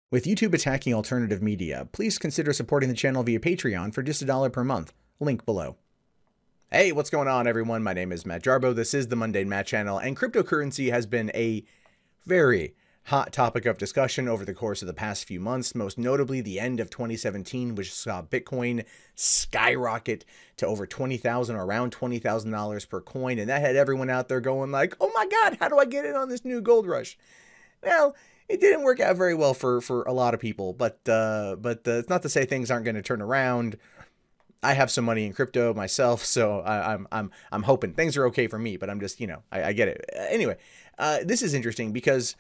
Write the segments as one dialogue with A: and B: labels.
A: With YouTube attacking alternative media, please consider supporting the channel via Patreon for just $1 per month. Link below. Hey, what's going on, everyone? My name is Matt Jarbo. This is the Mundane Matt channel, and cryptocurrency has been a very hot topic of discussion over the course of the past few months, most notably the end of 2017, which saw Bitcoin skyrocket to over $20,000 or around $20,000 per coin, and that had everyone out there going like, oh my God, how do I get in on this new gold rush? Well, it didn't work out very well for a lot of people, but it's not to say things aren't going to turn around. I have some money in crypto myself, so I'm hoping things are okay for me. But I'm just, I get it. Anyway, this is interesting because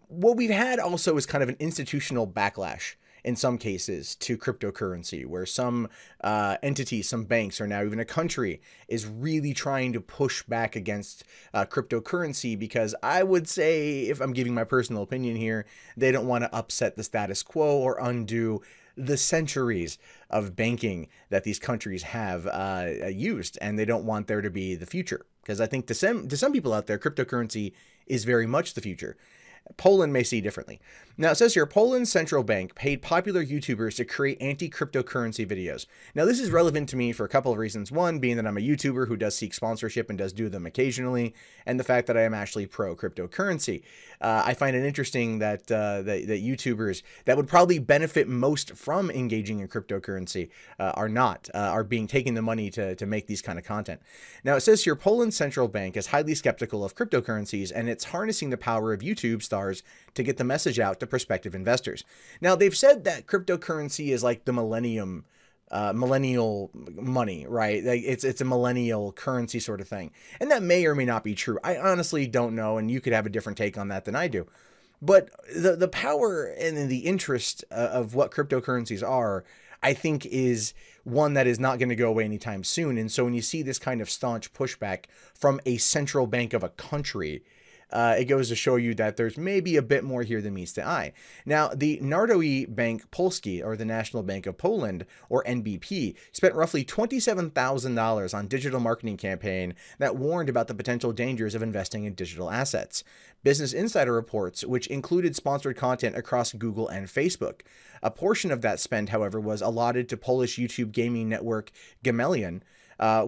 A: what we've had also is kind of an institutional backlash in some cases to cryptocurrency, where some entities, some banks, or now even a country is really trying to push back against cryptocurrency, because I would say, if I'm giving my personal opinion here, they don't want to upset the status quo or undo the centuries of banking that these countries have used, and they don't want there to be the future. Because I think to some people out there, cryptocurrency is very much the future. Poland may see differently. Now, it says here, Poland's central bank paid popular YouTubers to create anti-cryptocurrency videos. Now, this is relevant to me for a couple of reasons. One, being that I'm a YouTuber who does seek sponsorship and does do them occasionally, and the fact that I am actually pro-cryptocurrency. I find it interesting that, that YouTubers that would probably benefit most from engaging in cryptocurrency are being taking the money to make these kind of content. Now, it says here, Poland's central bank is highly skeptical of cryptocurrencies, and it's harnessing the power of YouTube stars to get the message out to prospective investors. Now, they've said that cryptocurrency is like the millennial money, right? Like it's a millennial currency sort of thing. And that may or may not be true. I honestly don't know, and you could have a different take on that than I do. But the power and the interest of what cryptocurrencies are, I think, is one that is not going to go away anytime soon. And so when you see this kind of staunch pushback from a central bank of a country, it goes to show you that there's maybe a bit more here than meets the eye. Now, the Narodowy Bank Polski, or the National Bank of Poland, or NBP, spent roughly $27,000 on digital marketing campaign that warned about the potential dangers of investing in digital assets. Business Insider reports, which included sponsored content across Google and Facebook. A portion of that spend, however, was allotted to Polish YouTube gaming network Gamelion,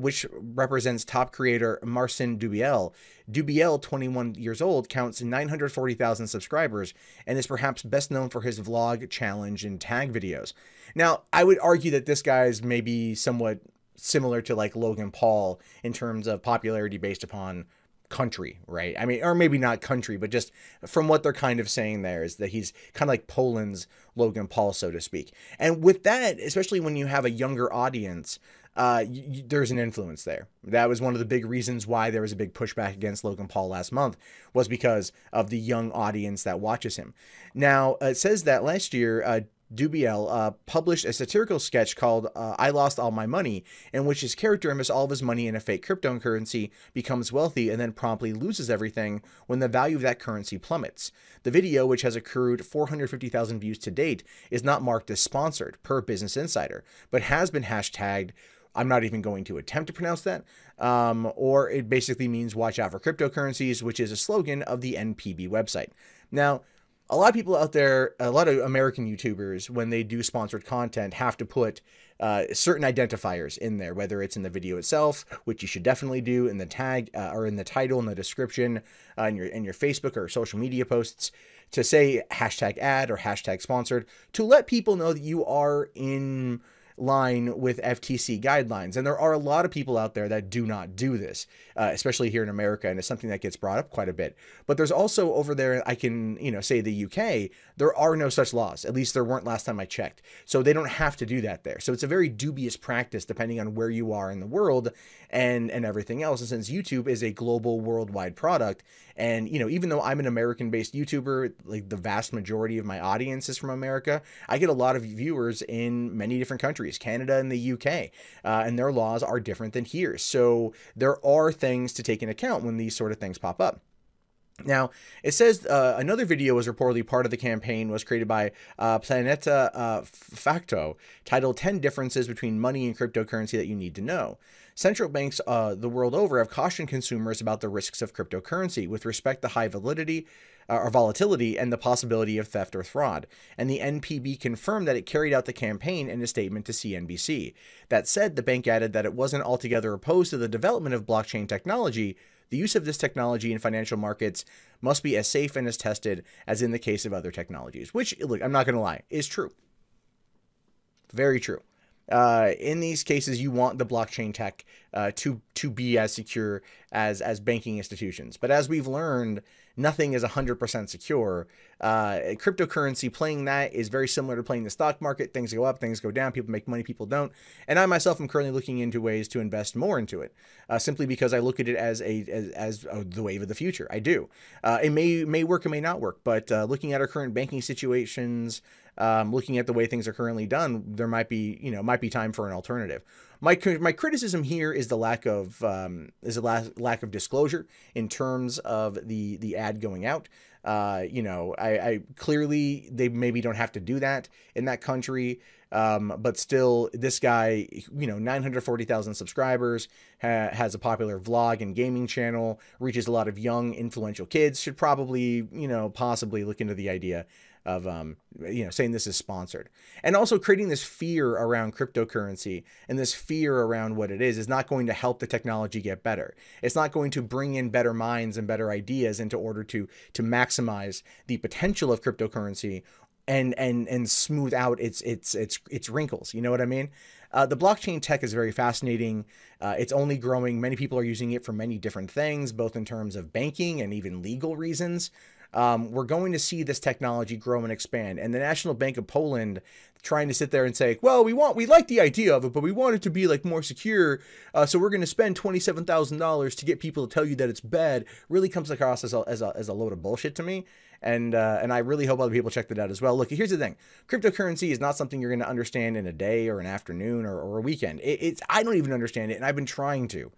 A: which represents top creator Marcin Dubiel. Dubiel, 21 years old, counts 940,000 subscribers and is perhaps best known for his vlog, challenge, and tag videos. Now, I would argue that this guy is maybe somewhat similar to like Logan Paul in terms of popularity based upon country, right? I mean, or maybe not country, but just from what they're kind of saying there is that he's kind of like Poland's Logan Paul, so to speak. And with that, especially when you have a younger audience, there's an influence there. That was one of the big reasons why there was a big pushback against Logan Paul last month, was because of the young audience that watches him. Now, it says that last year, Dubiel published a satirical sketch called I Lost All My Money, in which his character invests all of his money in a fake cryptocurrency, becomes wealthy, and then promptly loses everything when the value of that currency plummets. The video, which has accrued 450,000 views to date, is not marked as sponsored, per Business Insider, but has been hashtagged, I'm not even going to attempt to pronounce that, or it basically means watch out for cryptocurrencies, which is a slogan of the NPB website. Now, a lot of people out there, a lot of American YouTubers, when they do sponsored content, have to put certain identifiers in there, whether it's in the video itself, which you should definitely do, in the tag or in the title, in the description, in your Facebook or social media posts, to say hashtag ad or hashtag sponsored, to let people know that you are in line with FTC guidelines. And there are a lot of people out there that do not do this, especially here in America, and it's something that gets brought up quite a bit. But there's also over there, I can, say the UK, there are no such laws. At least there weren't last time I checked. So they don't have to do that there. So it's a very dubious practice depending on where you are in the world and everything else. And since YouTube is a global, worldwide product, and, even though I'm an American-based YouTuber, like the vast majority of my audience is from America, I get a lot of viewers in many different countries, Canada and the UK, and their laws are different than here. So there are things to take into account when these sort of things pop up. Now, it says another video was reportedly part of the campaign, was created by Planeta Facto, titled 10 Differences Between Money and Cryptocurrency That You Need to Know. Central banks the world over have cautioned consumers about the risks of cryptocurrency with respect to high validity, or volatility and the possibility of theft or fraud. And the NPB confirmed that it carried out the campaign in a statement to CNBC. That said, the bank added that it wasn't altogether opposed to the development of blockchain technology. The use of this technology in financial markets must be as safe and as tested as in the case of other technologies, which, look, I'm not going to lie, is true. Very true. In these cases, you want the blockchain tech to be as secure as banking institutions. But as we've learned, nothing is 100% secure. Cryptocurrency, playing that is very similar to playing the stock market. Things go up, things go down, people make money, people don't. And I myself am currently looking into ways to invest more into it, simply because I look at it as the wave of the future. I do. It may work, it may not work, but looking at our current banking situations, looking at the way things are currently done, there might be time for an alternative. My criticism here is the lack of disclosure in terms of the ad going out. I clearly, they maybe don't have to do that in that country. But still, this guy, 940,000 subscribers, has a popular vlog and gaming channel, reaches a lot of young, influential kids, should probably, possibly look into the idea of, saying this is sponsored. And also creating this fear around cryptocurrency and this fear around what it is not going to help the technology get better. It's not going to bring in better minds and better ideas into order to maximize the potential of cryptocurrency and smooth out its wrinkles. You know what I mean? The blockchain tech is very fascinating. It's only growing. Many people are using it for many different things, both in terms of banking and even legal reasons. We're going to see this technology grow and expand. And the National Bank of Poland trying to sit there and say, well, we like the idea of it, but we want it to be like more secure. So we're going to spend $27,000 to get people to tell you that it's bad, really comes across as a load of bullshit to me. And I really hope other people check that out as well. Look, here's the thing. Cryptocurrency is not something you're going to understand in a day or an afternoon or a weekend. I don't even understand it, and I've been trying to.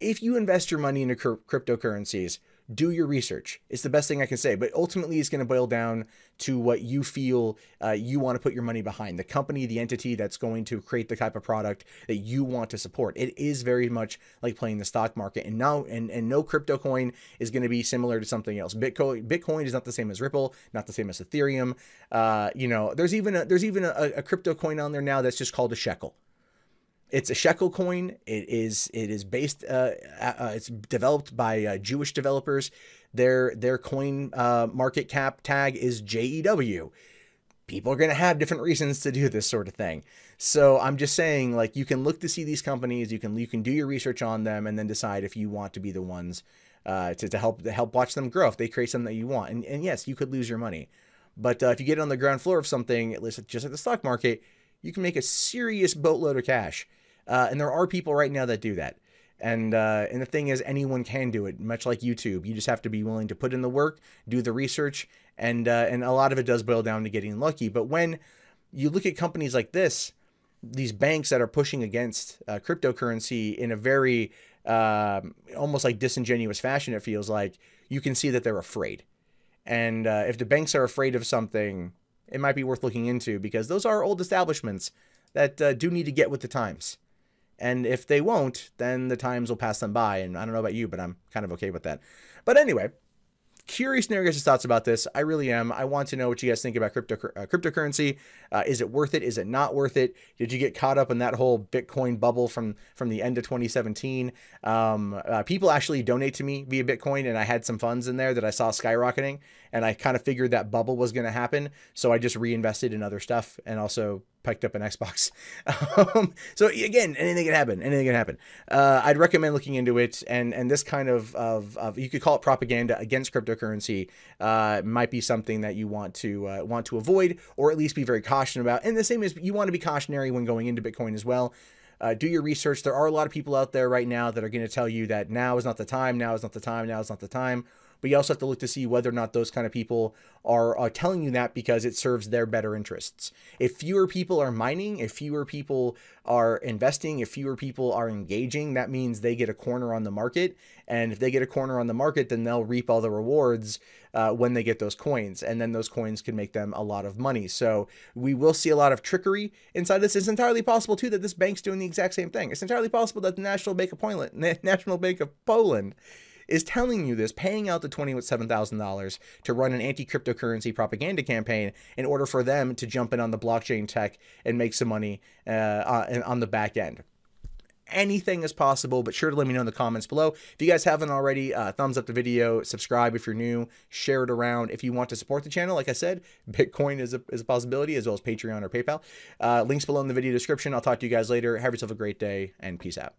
A: If you invest your money into cryptocurrencies, do your research. It's the best thing I can say. But ultimately, it's going to boil down to what you feel you want to put your money behind. The company, the entity that's going to create the type of product that you want to support. It is very much like playing the stock market. And no crypto coin is going to be similar to something else. Bitcoin is not the same as Ripple, not the same as Ethereum. There's even a crypto coin on there now that's just called a shekel. It's a shekel coin. It is based. It's developed by Jewish developers. Their coin market cap tag is JEW. People are going to have different reasons to do this sort of thing. So I'm just saying, like, you can look to see these companies. You can do your research on them and then decide if you want to be the ones to help watch them grow. If they create something that you want, and yes, you could lose your money, but if you get on the ground floor of something, at least just like the stock market, you can make a serious boatload of cash. And there are people right now that do that. And the thing is, anyone can do it, much like YouTube. You just have to be willing to put in the work, do the research, and a lot of it does boil down to getting lucky. But when you look at companies like this, these banks that are pushing against cryptocurrency in a very almost like disingenuous fashion, it feels like, you can see that they're afraid. And if the banks are afraid of something, it might be worth looking into, because those are old establishments that do need to get with the times. And if they won't, then the times will pass them by. And I don't know about you, but I'm kind of okay with that. But anyway, curious to know your guys' thoughts about this. I really am. I want to know what you guys think about cryptocurrency. Is it worth it? Is it not worth it? Did you get caught up in that whole Bitcoin bubble from the end of 2017? People actually donate to me via Bitcoin, and I had some funds in there that I saw skyrocketing, and I kind of figured that bubble was going to happen. So I just reinvested in other stuff and also picked up an Xbox. So again, anything can happen. Anything can happen. I'd recommend looking into it. And this kind of you could call it propaganda against cryptocurrency, might be something that you want to avoid, or at least be very cautious about. And the same as you want to be cautionary when going into Bitcoin as well. Do your research. There are a lot of people out there right now that are going to tell you that now is not the time. Now is not the time. Now is not the time. But you also have to look to see whether or not those kind of people are telling you that because it serves their better interests. If fewer people are mining, if fewer people are investing, if fewer people are engaging, that means they get a corner on the market. And if they get a corner on the market, then they'll reap all the rewards when they get those coins. And then those coins can make them a lot of money. So we will see a lot of trickery inside this. It's entirely possible, too, that this bank's doing the exact same thing. It's entirely possible that the National Bank of Poland is telling you this, paying out the $27,000 to run an anti-cryptocurrency propaganda campaign in order for them to jump in on the blockchain tech and make some money on the back end. Anything is possible, but sure to let me know in the comments below. If you guys haven't already, thumbs up the video, subscribe if you're new, share it around. If you want to support the channel, like I said, Bitcoin is a possibility, as well as Patreon or PayPal. Links below in the video description. I'll talk to you guys later. Have yourself a great day, and peace out.